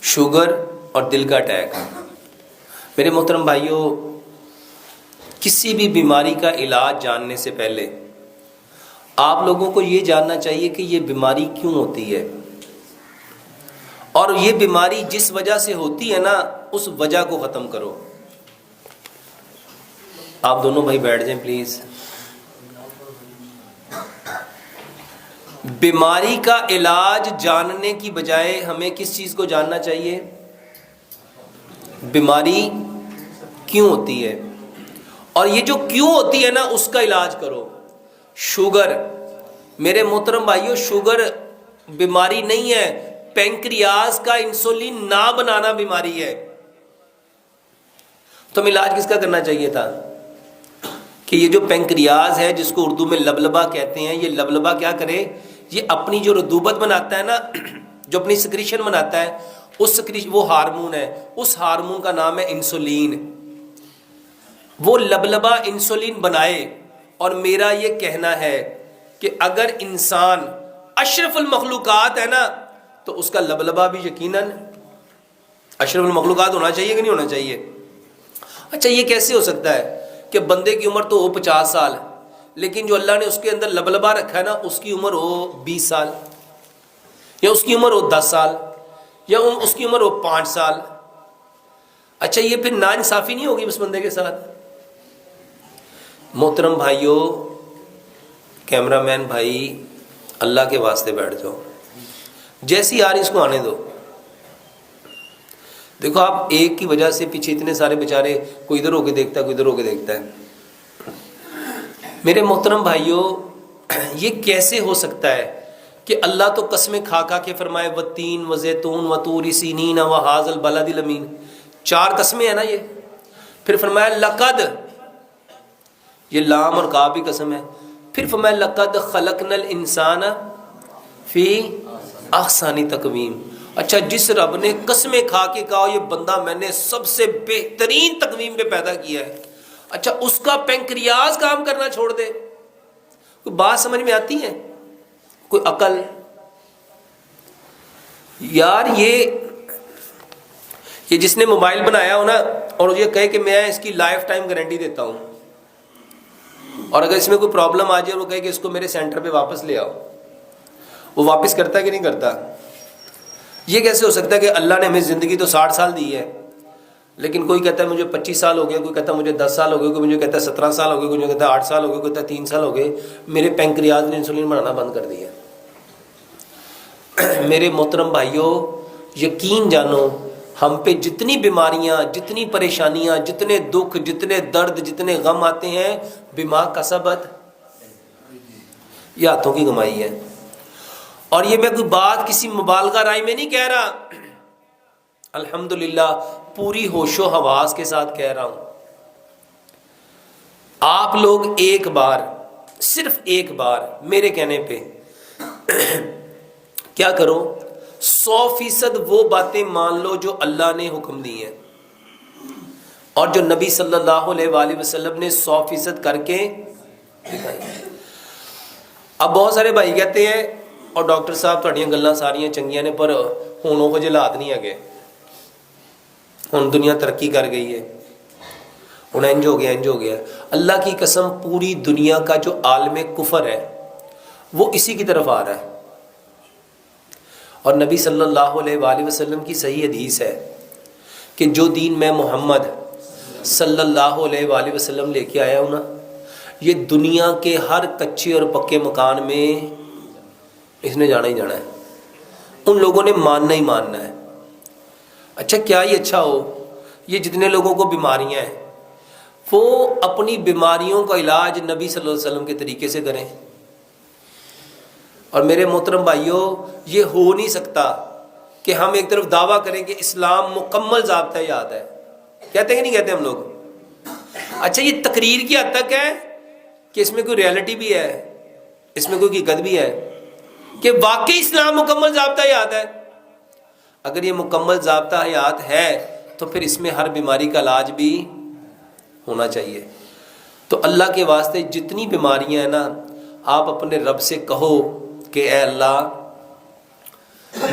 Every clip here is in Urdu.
شوگر اور دل کا اٹیک۔ میرے محترم بھائیوں، کسی بھی بیماری کا علاج جاننے سے پہلے آپ لوگوں کو یہ جاننا چاہیے کہ یہ بیماری کیوں ہوتی ہے، اور یہ بیماری جس وجہ سے ہوتی ہے نا، اس وجہ کو ختم کرو۔ آپ دونوں بھائی بیٹھ جائیں پلیز۔ بیماری کا علاج جاننے کی بجائے ہمیں کس چیز کو جاننا چاہیے؟ بیماری کیوں ہوتی ہے، اور یہ جو کیوں ہوتی ہے نا، اس کا علاج کرو۔ شوگر، میرے محترم بھائیوں، شوگر بیماری نہیں ہے، پینکریاز کا انسولین نہ بنانا بیماری ہے۔ تو علاج کس کا کرنا چاہیے تھا کہ یہ جو پینکریاز ہے، جس کو اردو میں لبلبا کہتے ہیں، یہ لبلبا کیا کرے؟ یہ اپنی جو رطوبت بناتا ہے نا، جو اپنی سکریشن بناتا ہے، اس سکریشن، وہ ہارمون ہے، اس ہارمون کا نام ہے انسولین۔ وہ لبلبا انسولین بنائے۔ اور میرا یہ کہنا ہے کہ اگر انسان اشرف المخلوقات ہے نا، تو اس کا لبلبا بھی یقیناً اشرف المخلوقات ہونا چاہیے کہ نہیں ہونا چاہیے؟ اچھا، یہ کیسے ہو سکتا ہے کہ بندے کی عمر تو ہو 50 سال، لیکن جو اللہ نے اس کے اندر لبلبا رکھا ہے نا، اس کی عمر ہو 20 سال، یا اس کی عمر ہو 10 سال، یا اس کی عمر ہو 5 سال؟ اچھا، یہ پھر ناانصافی نہیں ہوگی اس بندے کے ساتھ؟ محترم بھائیوں، کیمرہ مین بھائی، اللہ کے واسطے بیٹھ جاؤ، جیسی آ رہی اس کو آنے دو۔ دیکھو، آپ ایک کی وجہ سے پیچھے اتنے سارے بیچارے، کوئی ادھر ہو کے دیکھتا ہے، کوئی ادھر ہو کے دیکھتا ہے۔ میرے محترم بھائیوں، یہ کیسے ہو سکتا ہے کہ اللہ تو قسمیں کھا کھا کے فرمائے والتین وزیتون وطور سینین وہذا البلد الامین، 4 قسمیں ہیں نا یہ۔ پھر فرمایا لقد، یہ لام اور کاف بھی قسم ہے۔ پھر فرمایا لقد خلقنا الانسان فی احسن تقویم۔ اچھا، جس رب نے قسمیں کھا کے کہا یہ بندہ میں نے سب سے بہترین تقویم پہ پیدا کیا ہے، اچھا اس کا پینکریاز کام کرنا چھوڑ دے؟ کوئی بات سمجھ میں آتی ہے؟ کوئی عقل؟ یار، یہ جس نے موبائل بنایا ہو نا، اور یہ کہے کہ میں اس کی لائف ٹائم گارنٹی دیتا ہوں، اور اگر اس میں کوئی پرابلم آ جائے، وہ کہے کہ اس کو میرے سینٹر پہ واپس لے آؤ، وہ واپس کرتا ہے کہ نہیں کرتا؟ یہ کیسے ہو سکتا ہے کہ اللہ نے ہمیں زندگی تو 60 سال دی ہے، لیکن کوئی کہتا ہے مجھے 25 سال ہو گئے، کوئی کہتا ہے مجھے 10 سال ہو گئے، کوئی مجھے کہتا ہے 17 سال ہو گئے، کوئی مجھے کہتا ہے 8 سال ہو گئے، کوئی کہتا ہے 3 سال ہو گئے، میرے پینکریاز نے انسولین بنانا بند کر دیا۔ میرے محترم بھائیوں، یقین جانو، ہم پہ جتنی بیماریاں، جتنی پریشانیاں، جتنے دکھ، جتنے درد، جتنے غم آتے ہیں، بما کسبت، یہ ہاتھوں کی کمائی ہے۔ اور یہ میں کوئی بات کسی مبالغہ رائے میں نہیں کہہ رہا، الحمدللہ پوری ہوش و حواس کے ساتھ کہہ رہا ہوں۔ آپ لوگ ایک بار، صرف ایک بار میرے کہنے پہ کیا کرو، 100% وہ باتیں مان لو جو اللہ نے حکم دی ہیں، اور جو نبی صلی اللہ علیہ وآلہ وسلم نے 100% کر کے دکھائی۔ اب بہت سارے بھائی کہتے ہیں، اور ڈاکٹر صاحب تھوڑیاں گلاں ساریاں چنگیاں نے، پر ہن وہ حالات نہیں ہے، ہن دنیا ترقی کر گئی ہے، ہن انج ہو گیا، انج ہو گیا۔ اللہ کی قسم، پوری دنیا کا جو عالم کفر ہے وہ اسی کی طرف آ رہا ہے، اور نبی صلی اللہ علیہ وآلہ وسلم کی صحیح حدیث ہے کہ جو دین میں محمد صلی اللہ علیہ وآلہ وسلم لے کے آیا ہوں نا، یہ دنیا کے ہر کچے اور پکے مکان میں اس نے جانا ہی جانا ہے، ان لوگوں نے ماننا ہی ماننا ہے۔ اچھا، کیا ہی اچھا ہو، یہ جتنے لوگوں کو بیماریاں ہیں، وہ اپنی بیماریوں کا علاج نبی صلی اللہ علیہ وسلم کے طریقے سے کریں۔ اور میرے محترم بھائیوں، یہ ہو نہیں سکتا کہ ہم ایک طرف دعویٰ کریں کہ اسلام مکمل ضابطہ یاد ہے، کہتے ہیں کہ نہیں کہتے ہم لوگ؟ اچھا، یہ تقریر کی حد تک ہے کہ اس میں کوئی ریالٹی بھی ہے، اس میں کوئی حقیقت بھی ہے کہ واقعی اسلام مکمل ضابطہ حیات ہے؟ اگر یہ مکمل ضابطہ حیات ہے تو پھر اس میں ہر بیماری کا علاج بھی ہونا چاہیے۔ تو اللہ کے واسطے جتنی بیماریاں ہیں نا، آپ اپنے رب سے کہو کہ اے اللہ،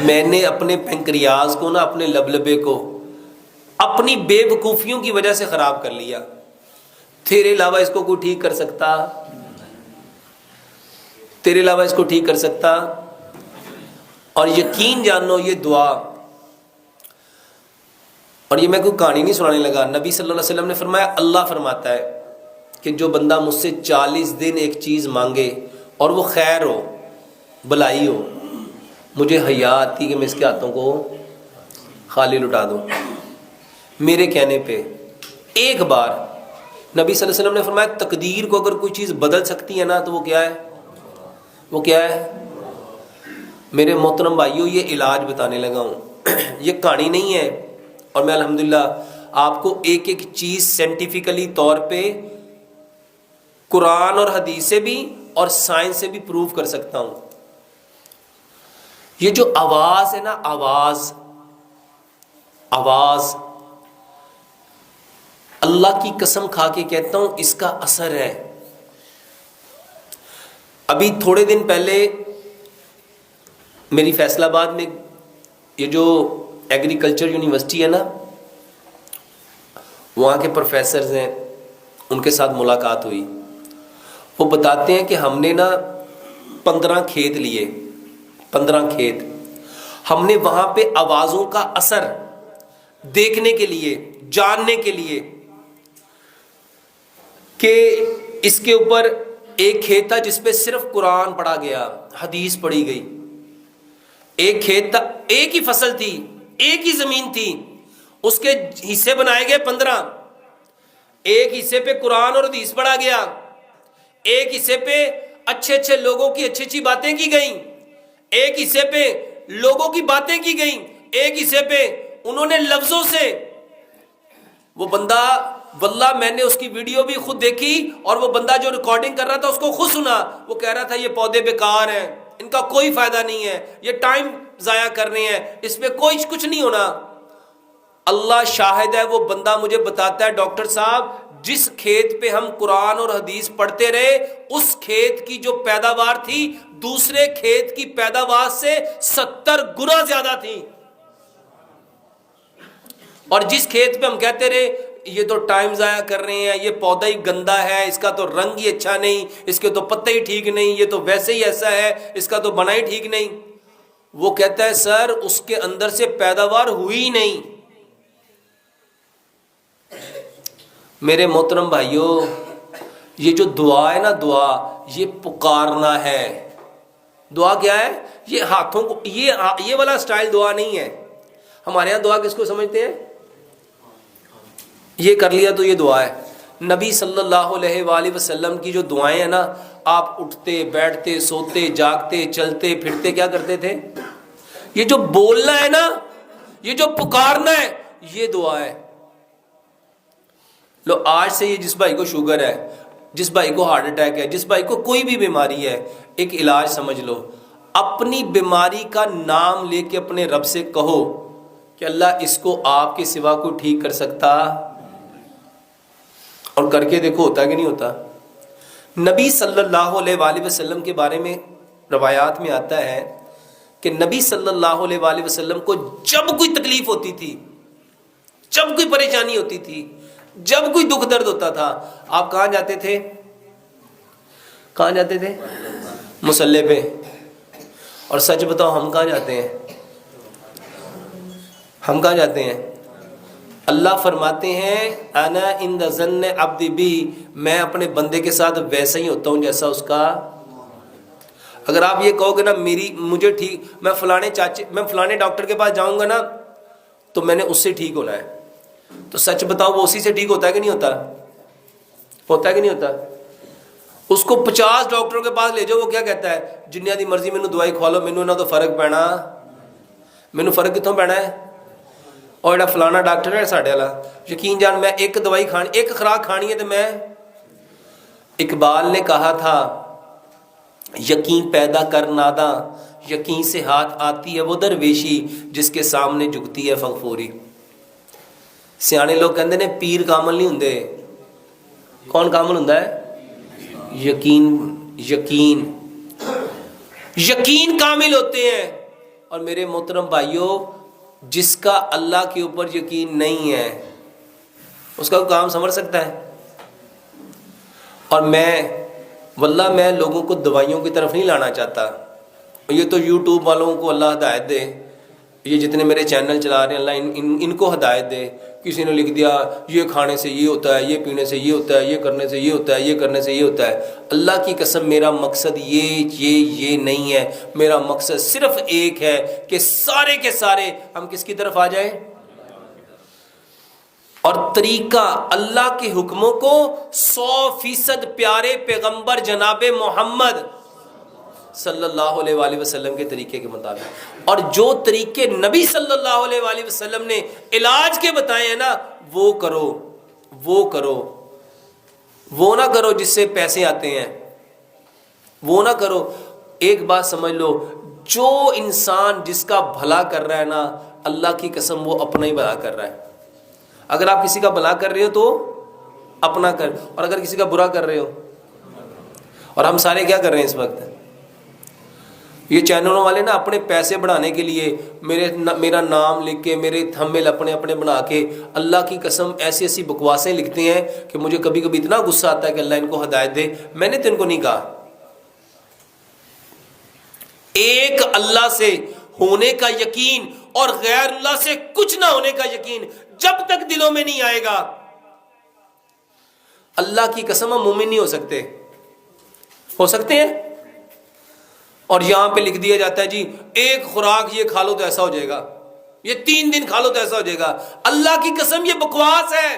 میں نے اپنے پنکریاز کو نا، اپنے لبلبے کو اپنی بے وقوفیوں کی وجہ سے خراب کر لیا، تیرے علاوہ اس کو کوئی ٹھیک کر سکتا؟ تیرے علاوہ اس کو ٹھیک کر سکتا؟ اور یقین جانو یہ دعا، اور یہ میں کوئی کہانی نہیں سنانے لگا، نبی صلی اللہ علیہ وسلم نے فرمایا، اللہ فرماتا ہے کہ جو بندہ مجھ سے 40 دن ایک چیز مانگے اور وہ خیر ہو، بلائی ہو، مجھے حیا آتی کہ میں اس کے ہاتھوں کو خالی لٹا دوں، میرے کہنے پہ ایک بار نبی صلی اللہ علیہ وسلم نے فرمایا تقدیر کو اگر کوئی چیز بدل سکتی ہے نا تو وہ کیا ہے؟ وہ کیا ہے؟ میرے محترم بھائیوں، یہ علاج بتانے لگا ہوں، یہ کہانی نہیں ہے، اور میں الحمدللہ آپ کو ایک ایک چیز سائنٹیفکلی طور پہ قرآن اور حدیث سے بھی اور سائنس سے بھی پروف کر سکتا ہوں۔ یہ جو آواز ہے نا، آواز اللہ کی قسم کھا کے کہتا ہوں اس کا اثر ہے۔ ابھی تھوڑے دن پہلے میری فیصل آباد میں یہ جو ایگریکلچر یونیورسٹی ہے نا، وہاں کے پروفیسرز ہیں، ان کے ساتھ ملاقات ہوئی۔ وہ بتاتے ہیں کہ ہم نے نا 15 کھیت لیے، 15 کھیت، ہم نے وہاں پہ آوازوں کا اثر دیکھنے کے لیے، جاننے کے لیے کہ اس کے اوپر ایک کھیت تھا جس پہ صرف قرآن پڑھا گیا، حدیث پڑھی گئی، ایک کھیت تھا، ایک ہی فصل تھی، ایک ہی زمین تھی، اس کے حصے بنائے گئے 15، ایک حصے پہ قرآن اور حدیث پڑھا گیا، ایک حصے پہ اچھے اچھے لوگوں کی اچھی اچھی باتیں کی گئیں، ایک حصے پہ لوگوں کی باتیں کی گئیں، ایک حصے پہ انہوں نے لفظوں سے، وہ بندہ واللہ میں نے اس کی ویڈیو بھی خود دیکھی، اور وہ بندہ جو ریکارڈنگ کر رہا تھا اس کو خود سنا، وہ کہہ رہا تھا یہ پودے بیکار ہیں، ان کا کوئی فائدہ نہیں ہے، یہ ٹائم ضائع کر رہے ہیں، اس پہ کوئی کچھ نہیں ہونا۔ اللہ شاہد ہے، وہ بندہ مجھے بتاتا ہے ڈاکٹر صاحب جس کھیت پہ ہم قرآن اور حدیث پڑھتے رہے، اس کھیت کی جو پیداوار تھی دوسرے کھیت کی پیداوار سے 70 گنا زیادہ تھی، اور جس کھیت پہ ہم کہتے رہے یہ تو ٹائم ضائع کر رہے ہیں، یہ پودا ہی گندا ہے، اس کا تو رنگ ہی اچھا نہیں، اس کے تو پتے ہی ٹھیک نہیں، یہ تو ویسے ہی ایسا ہے، اس کا تو بنا ہی ٹھیک نہیں، وہ کہتا ہے سر اس کے اندر سے پیداوار ہوئی ہی نہیں۔ میرے محترم بھائیوں، یہ جو دعا ہے نا، دعا یہ پکارنا ہے۔ دعا کیا ہے؟ یہ ہاتھوں کو، یہ والا سٹائل دعا نہیں ہے۔ ہمارے ہاں دعا کس کو سمجھتے ہیں؟ یہ کر لیا تو یہ دعا ہے۔ نبی صلی اللہ علیہ وآلہ وسلم کی جو دعائیں ہیں نا، آپ اٹھتے بیٹھتے سوتے جاگتے چلتے پھرتے کیا کرتے تھے؟ یہ جو بولنا ہے نا، یہ جو پکارنا ہے، یہ دعا ہے۔ لو آج سے یہ جس بھائی کو شوگر ہے، جس بھائی کو ہارٹ اٹیک ہے، جس بھائی کو کوئی بھی بیماری ہے، ایک علاج سمجھ لو، اپنی بیماری کا نام لے کے اپنے رب سے کہو کہ اللہ اس کو آپ کے سوا کوئی ٹھیک کر سکتا؟ اور کر کے دیکھو ہوتا کہ نہیں ہوتا۔ نبی صلی اللہ علیہ وآلہ وسلم کے بارے میں روایات میں آتا ہے کہ نبی صلی اللہ علیہ وآلہ وسلم کو جب کوئی تکلیف ہوتی تھی، جب کوئی پریشانی ہوتی تھی، جب کوئی دکھ درد ہوتا تھا، آپ کہاں جاتے تھے؟ کہاں جاتے تھے؟ مصلی پہ۔ اور سچ بتاؤ ہم کہاں جاتے ہیں؟ ہم کہاں جاتے ہیں؟ اللہ فرماتے ہیں انا عند ظن عبدی بی، میں اپنے بندے کے ساتھ ویسا ہی ہوتا ہوں جیسا اس کا۔ اگر آپ یہ کہو گے نا مجھے ٹھیک، میں فلانے ڈاکٹر کے پاس جاؤں گا نا تو میں نے اس سے ٹھیک ہونا ہے، تو سچ بتاؤ وہ اسی سے ٹھیک ہوتا ہے کہ نہیں ہوتا؟ ہوتا ہے کہ نہیں ہوتا؟ اس کو 50 ڈاکٹروں کے پاس لے جاؤ، وہ کیا کہتا ہے؟ جنیا دی مرضی مینوں دوائی کھوا لو، مینوں نہ تو فرق پینا، مینوں فرق کتوں پینا ہے؟ اور جڑا فلانا ڈاکٹر ہے ساڈے والا، یقین جان میں ایک دوائی کھانی، ایک خوراک کھانی ہے تو میں، اقبال نے کہا تھا یقین پیدا کر ناداں، یقین سے ہاتھ آتی ہے وہ درویشی جس کے سامنے جھکتی ہے فغفوری۔ سیانے لوگ کہندے نے پیر کامل نہیں ہوندے، کون کامل ہوندا ہے؟ یقین کامل ہوتے ہیں۔ اور میرے محترم بھائیوں جس کا اللہ کے اوپر یقین نہیں ہے اس کا کام سنور سکتا ہے؟ اور واللہ میں لوگوں کو دوائیوں کی طرف نہیں لانا چاہتا. یہ تو یوٹیوب والوں کو اللہ ہدایت دے، یہ جتنے میرے چینل چلا رہے ہیں اللہ ان کو ہدایت دے. کسی نے لکھ دیا یہ کھانے سے یہ ہوتا ہے، یہ پینے سے یہ ہوتا ہے، یہ کرنے سے یہ ہوتا ہے، یہ کرنے سے یہ ہوتا ہے. اللہ کی قسم میرا مقصد یہ نہیں ہے. میرا مقصد صرف ایک ہے کہ سارے کے سارے ہم کس کی طرف آ جائیں، اور طریقہ اللہ کے حکموں کو 100% پیارے پیغمبر جناب محمد صلی اللہ علیہ وآلہ وسلم کے طریقے کے مطابق. اور جو طریقے نبی صلی اللہ علیہ وآلہ وسلم نے علاج کے بتائے ہیں نا وہ کرو. وہ نہ کرو جس سے پیسے آتے ہیں، وہ نہ کرو. ایک بات سمجھ لو، جو انسان جس کا بھلا کر رہا ہے نا اللہ کی قسم وہ اپنا ہی بھلا کر رہا ہے. اگر آپ کسی کا بھلا کر رہے ہو تو اپنا کر، اور اگر کسی کا برا کر رہے ہو. اور ہم سارے کیا کر رہے ہیں اس وقت؟ یہ چینلوں والے نا اپنے پیسے بڑھانے کے لیے میرا نام لکھ کے، میرے تھمبنیل اپنے بنا کے اللہ کی قسم ایسی بکواسیں لکھتے ہیں کہ مجھے کبھی کبھی اتنا غصہ آتا ہے کہ اللہ ان کو ہدایت دے. میں نے تو ان کو نہیں کہا. ایک اللہ سے ہونے کا یقین اور غیر اللہ سے کچھ نہ ہونے کا یقین جب تک دلوں میں نہیں آئے گا اللہ کی قسم ہم مومن نہیں ہو سکتے. ہو سکتے ہیں؟ اور یہاں پہ لکھ دیا جاتا ہے جی ایک خوراک یہ کھا لو تو ایسا ہو جائے گا، یہ 3 دن کھا لو تو ایسا ہو جائے گا. اللہ کی قسم یہ بکواس ہے.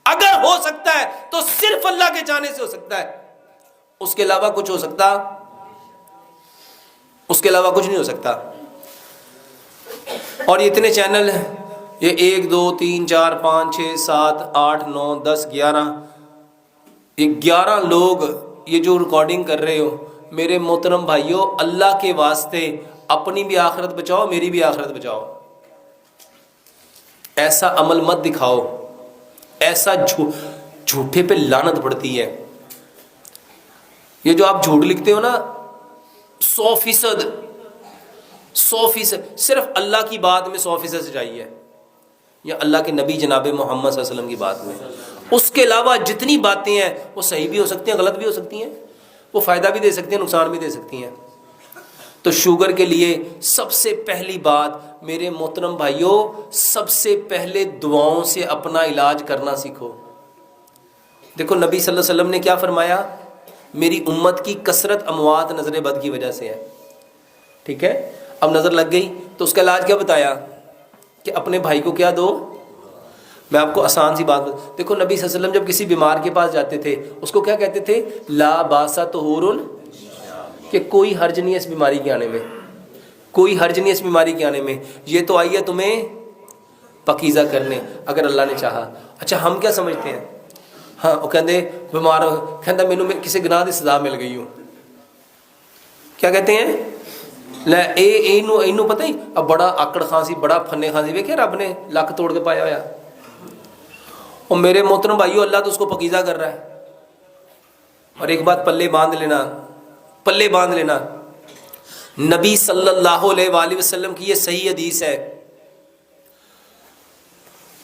اگر ہو سکتا ہے تو صرف اللہ کے چاہنے سے ہو سکتا ہے، اس کے علاوہ کچھ ہو سکتا، اس کے علاوہ کچھ نہیں ہو سکتا. اور یہ اتنے چینل ہیں، یہ 1 2 3 4 5 6 7 8 9 10 11، یہ 11 لوگ یہ جو ریکارڈنگ کر رہے ہو میرے محترم بھائیوں اللہ کے واسطے اپنی بھی آخرت بچاؤ، میری بھی آخرت بچاؤ. ایسا عمل مت دکھاؤ، ایسا جھوٹے پہ لعنت پڑتی ہے. یہ جو آپ جھوٹ لکھتے ہو نا 100% صرف اللہ کی بات میں 100% سچائی ہے، یا اللہ کے نبی جناب محمد صلی اللہ علیہ وسلم کی بات میں. اس کے علاوہ جتنی باتیں ہیں وہ صحیح بھی ہو سکتی ہیں، غلط بھی ہو سکتی ہیں، وہ فائدہ بھی دے سکتی ہیں، نقصان بھی دے سکتی ہیں. تو شوگر کے لیے سب سے پہلی بات میرے محترم بھائیوں، سب سے پہلے دعاؤں سے اپنا علاج کرنا سیکھو. دیکھو نبی صلی اللہ علیہ وسلم نے کیا فرمایا، میری امت کی کثرت اموات نظر بد کی وجہ سے ہے. ٹھیک ہے، اب نظر لگ گئی تو اس کا علاج کیا بتایا کہ اپنے بھائی کو کیا دو. میں آپ کو آسان سی بات دیکھو نبی صلی اللہ علیہ وسلم جب کسی بیمار کے پاس جاتے تھے اس کو کیا کہتے تھے، لا باسا طہور، کہ کوئی حرج نہیں ہے اس بیماری کے آنے میں، کوئی حرج نہیں ہے اس بیماری کے آنے میں، یہ تو آئی ہے تمہیں پاکیزہ کرنے اگر اللہ نے چاہا. اچھا ہم کیا سمجھتے ہیں، ہاں وہ کہتے بیمار کہتا مینوں کسی گناہ دی سزا مل گئی ہوں. کیا کہتے ہیں، لے اینو پتہ ہی اب بڑا آکڑ خاصی، بڑا پھنے خاصی، ویکھے رب نے لک توڑ کے پایا ہوا. اور میرے محترم بھائیو اللہ تو اس کو پاکیزہ کر رہا ہے. اور ایک بات پلے باندھ لینا، نبی صلی اللہ علیہ وآلہ وسلم کی یہ صحیح حدیث ہے.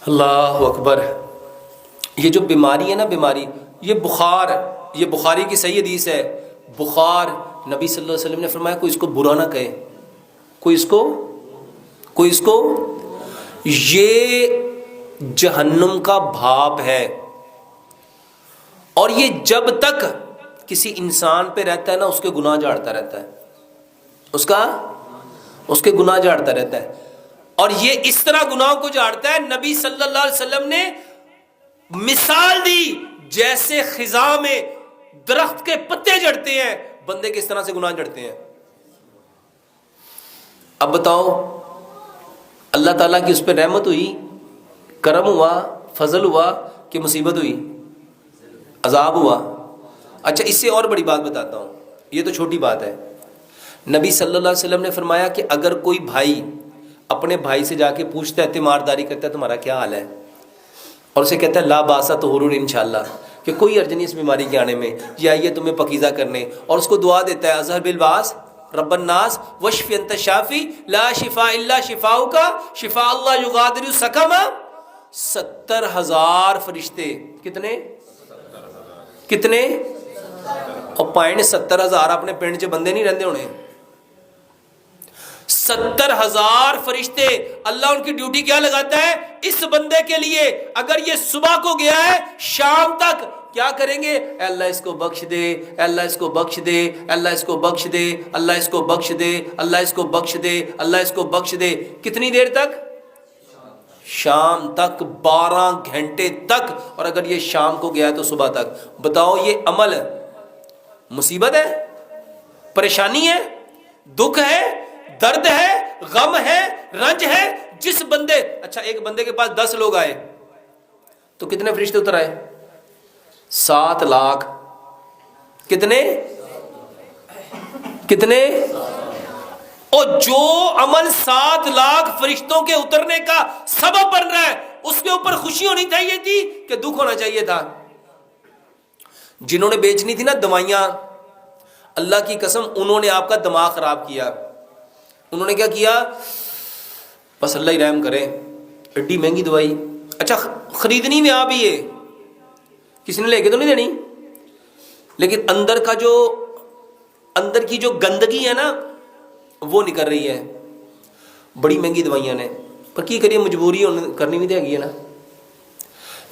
اللہ اکبر. یہ جو بیماری ہے نا، بیماری یہ بخار، یہ بخاری کی صحیح حدیث ہے. بخار نبی صلی اللہ علیہ وسلم نے فرمایا کوئی اس کو برا نہ کہے، کوئی اس کو یہ جہنم کا بھاپ ہے. اور یہ جب تک کسی انسان پہ رہتا ہے نا اس کے گناہ جھاڑتا رہتا ہے، اس کے گناہ جھاڑتا رہتا ہے. اور یہ اس طرح گناہوں کو جھاڑتا ہے، نبی صلی اللہ علیہ وسلم نے مثال دی جیسے خزاں میں درخت کے پتے جھڑتے ہیں، بندے کس طرح سے گناہ جھڑتے ہیں. اب بتاؤ اللہ تعالیٰ کی اس پہ رحمت ہوئی، کرم ہوا، فضل ہوا کہ مصیبت ہوئی، عذاب ہوا. اچھا اس سے اور بڑی بات بتاتا ہوں، یہ تو چھوٹی بات ہے. نبی صلی اللہ علیہ وسلم نے فرمایا کہ اگر کوئی بھائی اپنے بھائی سے جا کے پوچھتا ہے، تیمارداری کرتا ہے تمہارا کیا حال ہے، اور اسے کہتا ہے لا باسا طہور انشاءاللہ، کہ کوئی حرج نہیں اس بیماری کے آنے میں، یہ آئیے تمہیں پاکیزہ کرنے، اور اس کو دعا دیتا ہے اظہر بالباس رب الناس واشف انت شافی لا شفاء الا شفاؤک شفاء اللہ یغادر سقما. 70,000 فرشتے. کتنے اور پوائنٹ 70,000 اپنے پنڈ چ بندے نہیں رہندے ہونے. 70,000 فرشتے. اللہ ان کی ڈیوٹی کیا لگاتا ہے اس بندے کے لیے؟ اگر یہ صبح کو گیا ہے شام تک کیا کریں گے؟ اے اللہ اس کو بخش دے، اے اللہ اس کو بخش دے، اللہ اس کو بخش دے، اللہ اس کو بخش دے، اللہ اس کو بخش دے، اللہ اس کو بخش دے. کتنی دیر تک؟ شام تک، 12 گھنٹے تک. اور اگر یہ شام کو گیا ہے تو صبح تک. بتاؤ یہ عمل مصیبت ہے، پریشانی ہے، دکھ ہے، درد ہے، غم ہے، رنج ہے. جس بندے اچھا ایک بندے کے پاس 10 لوگ آئے تو کتنے فرشتے اتر آئے؟ 7 لاکھ. کتنے؟ اور جو عمل 7 لاکھ فرشتوں کے اترنے کا سبب بن رہا ہے اس کے اوپر خوشی ہونی چاہیے تھی کہ دکھ ہونا چاہیے تھا؟ جنہوں نے بیچنی تھی نا دوائیاں، اللہ کی قسم انہوں نے آپ کا دماغ خراب کیا. انہوں نے کیا کیا؟ بس اللہ ہی رحم کرے، ایڈی مہنگی دوائی. اچھا خریدنی میں آپ ہی ہے، کسی نے لے کے تو نہیں دینی، لیکن اندر کی جو گندگی ہے نا وہ نکل رہی ہے. بڑی مہنگی دوائیاں نے، پر کی کریے مجبوری کرنی بھی دے گی نا.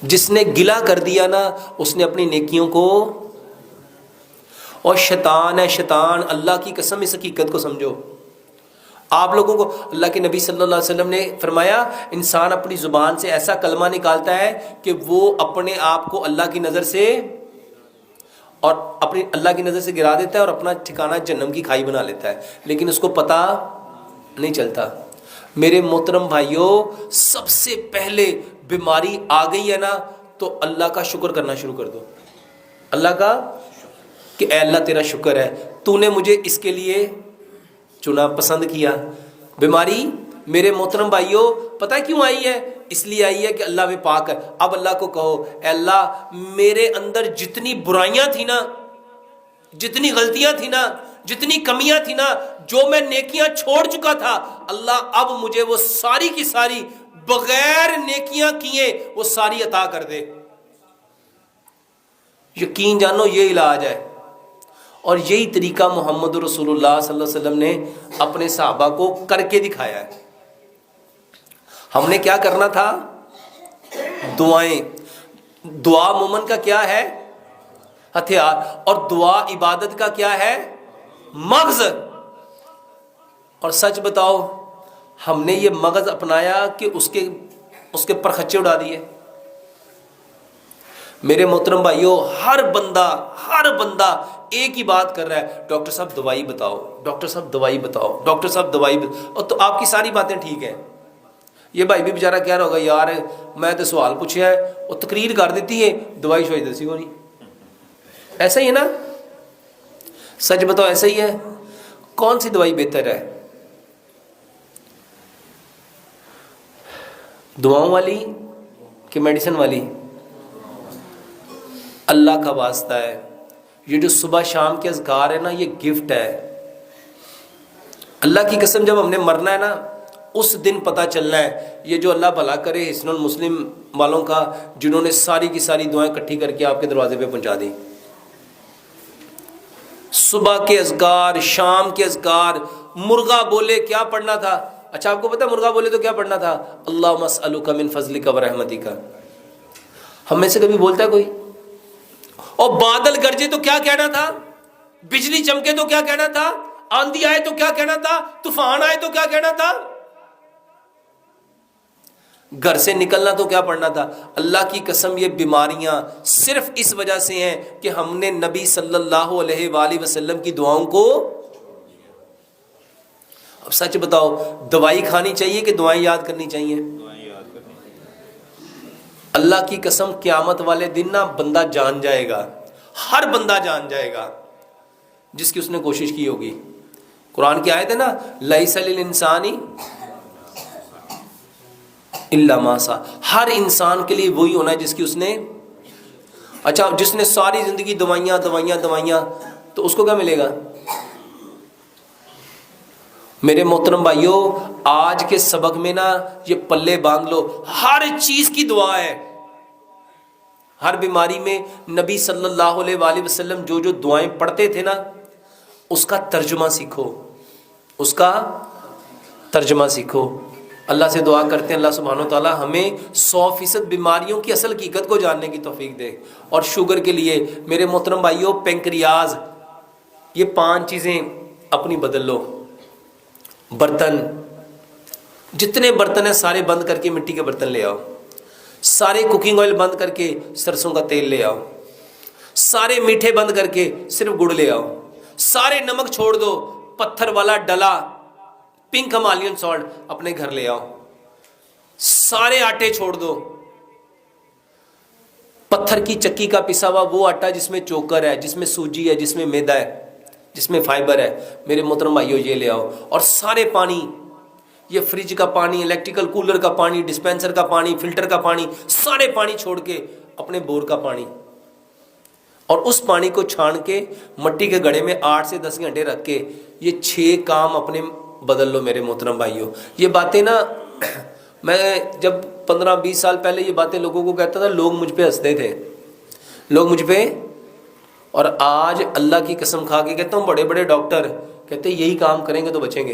جس نے گلا کر دیا نا اس نے اپنی نیکیوں کو، اور شیطان ہے شیطان. اللہ کی قسم اس حقیقت کو سمجھو. آپ لوگوں کو اللہ کے نبی صلی اللہ علیہ وسلم نے فرمایا انسان اپنی زبان سے ایسا کلمہ نکالتا ہے کہ وہ اپنے آپ کو اللہ کی نظر سے اور اپنی اللہ کی نظر سے گرا دیتا ہے اور اپنا ٹھکانہ جہنم کی کھائی بنا لیتا ہے، لیکن اس کو پتہ نہیں چلتا. میرے محترم بھائیوں، سب سے پہلے بیماری آ گئی ہے نا تو اللہ کا شکر کرنا شروع کر دو. اللہ کا کہ اے اللہ تیرا شکر ہے، تو نے مجھے اس کے لیے چنا، پسند کیا. بیماری میرے محترم بھائیوں پتہ کیوں آئی ہے؟ اس لیے آئی ہے کہ اللہ میں پاک ہے. اب اللہ کو کہو اے اللہ میرے اندر جتنی برائیاں تھیں نا، جتنی غلطیاں تھیں نا، جتنی کمیاں تھیں نا، جو میں نیکیاں چھوڑ چکا تھا، اللہ اب مجھے وہ ساری کی ساری بغیر نیکیاں کیے وہ ساری عطا کر دے. یقین جانو یہ علاج ہے. اور یہی طریقہ محمد رسول اللہ صلی اللہ علیہ وسلم نے اپنے صحابہ کو کر کے دکھایا ہے. ہم نے کیا کرنا تھا؟ دعائیں. دعا مومن کا کیا ہے؟ ہتھیار. اور دعا عبادت کا کیا ہے؟ مغز. اور سچ بتاؤ ہم نے یہ مغز اپنایا کہ اس کے پرخچے اڑا دیے؟ میرے محترم بھائیوں ہر بندہ ایک ہی بات کر رہا ہے، ڈاکٹر صاحب دوائی بتاؤ، ڈاکٹر صاحب دوائی بتاؤ، ڈاکٹر صاحب دوائی بتاؤ. اور تو آپ کی ساری باتیں ٹھیک ہیں. یہ بھائی بھی بیچارہ کہہ رہا ہوگا یار میں تو سوال پوچھا ہے اور تقریر کر دیتی ہے، دوائی شوائی دسی ہو نہیں. ایسا ہی ہے نا؟ سچ بتاؤ ایسا ہی ہے. کون سی دوائی بہتر ہے؟ دعاؤں والی کہ میڈیسن والی؟ اللہ کا واسطہ ہے یہ جو صبح شام کے اذکار ہے نا یہ گفٹ ہے. اللہ کی قسم جب ہم نے مرنا ہے نا اس دن پتہ چلنا ہے. یہ جو اللہ بھلا کرے حسن المسلم والوں کا جنہوں نے ساری کی ساری دعائیں اکٹھی کر کے آپ کے دروازے پہ پہنچا دی. صبح کے اذکار، شام کے اذکار. مرغا بولے کیا پڑھنا تھا؟ اچھا آپ کو پتا مرغا بولے تو کیا پڑھنا تھا؟ اللہم اسألک من فضلک و رحمتک. ہم میں سے کبھی بولتا ہے کوئی؟ اور بادل گرجے تو کیا کہنا تھا؟ بجلی چمکے تو کیا کہنا تھا؟ آندھی آئے تو کیا کہنا تھا؟ طوفان آئے تو کیا کہنا تھا؟ گھر سے نکلنا تو کیا پڑھنا تھا؟ اللہ کی قسم یہ بیماریاں صرف اس وجہ سے ہیں کہ ہم نے نبی صلی اللہ علیہ وآلہ وسلم کی دعاؤں کو. اب سچ بتاؤ دوائی کھانی چاہیے کہ دعائیں یاد کرنی چاہیے؟ اللہ کی قسم قیامت والے دن نا بندہ جان جائے گا، ہر بندہ جان جائے گا جس کی اس نے کوشش کی ہوگی. قرآن کی آیت ہے نا لیس للانسان الا ما سعی. ہر انسان کے لیے وہی ہونا ہے جس کی اس نے. اچھا جس نے ساری زندگی دوائیاں تو اس کو کیا ملے گا؟ میرے محترم بھائیوں، آج کے سبق میں نا یہ پلے باندھ لو، ہر چیز کی دعا ہے۔ ہر بیماری میں نبی صلی اللہ علیہ وآلہ وسلم جو جو دعائیں پڑھتے تھے نا، اس کا ترجمہ سیکھو، اس کا ترجمہ سیکھو۔ اللہ سے دعا کرتے ہیں اللہ سبحانہ و تعالی ہمیں 100% بیماریوں کی اصل حقیقت کو جاننے کی توفیق دے۔ اور شوگر کے لیے میرے محترم بھائیوں، پینکریاز، یہ 5 چیزیں اپنی بدل لو۔ برتن، جتنے برتن ہیں سارے بند کر کے مٹی کے برتن لے آؤ، سارے کوکنگ آئل بند کر کے سرسوں کا تیل لے آؤ، سارے میٹھے بند کر کے صرف گڑ لے آؤ، سارے نمک چھوڑ دو، پتھر والا ڈلا پنک ہمالین سالٹ اپنے گھر لے آؤ، سارے آٹے چھوڑ دو، پتھر کی چکی کا پسا ہوا وہ آٹا جس میں چوکر ہے، جس میں سوجی ہے، جس میں میدا ہے، جس میں فائبر ہے، میرے محترم بھائیو یہ لے آؤ۔ اور سارے پانی، یہ فریج کا پانی، الیکٹریکل کولر کا پانی، ڈسپینسر کا پانی، فلٹر کا پانی، سارے پانی چھوڑ کے اپنے بور کا پانی، اور اس پانی کو چھان کے مٹی کے گڑھے میں 8 سے 10 گھنٹے رکھ کے یہ 6 کام اپنے بدل لو میرے محترم بھائیوں۔ یہ باتیں نا میں جب 15-20 سال پہلے یہ باتیں لوگوں کو کہتا تھا، لوگ مجھ پہ ہنستے تھے، لوگ مجھ پہ، اور آج اللہ کی قسم کھا کے کہتا ہوں بڑے بڑے ڈاکٹر کہتے ہیں یہی کام کریں گے تو بچیں گے۔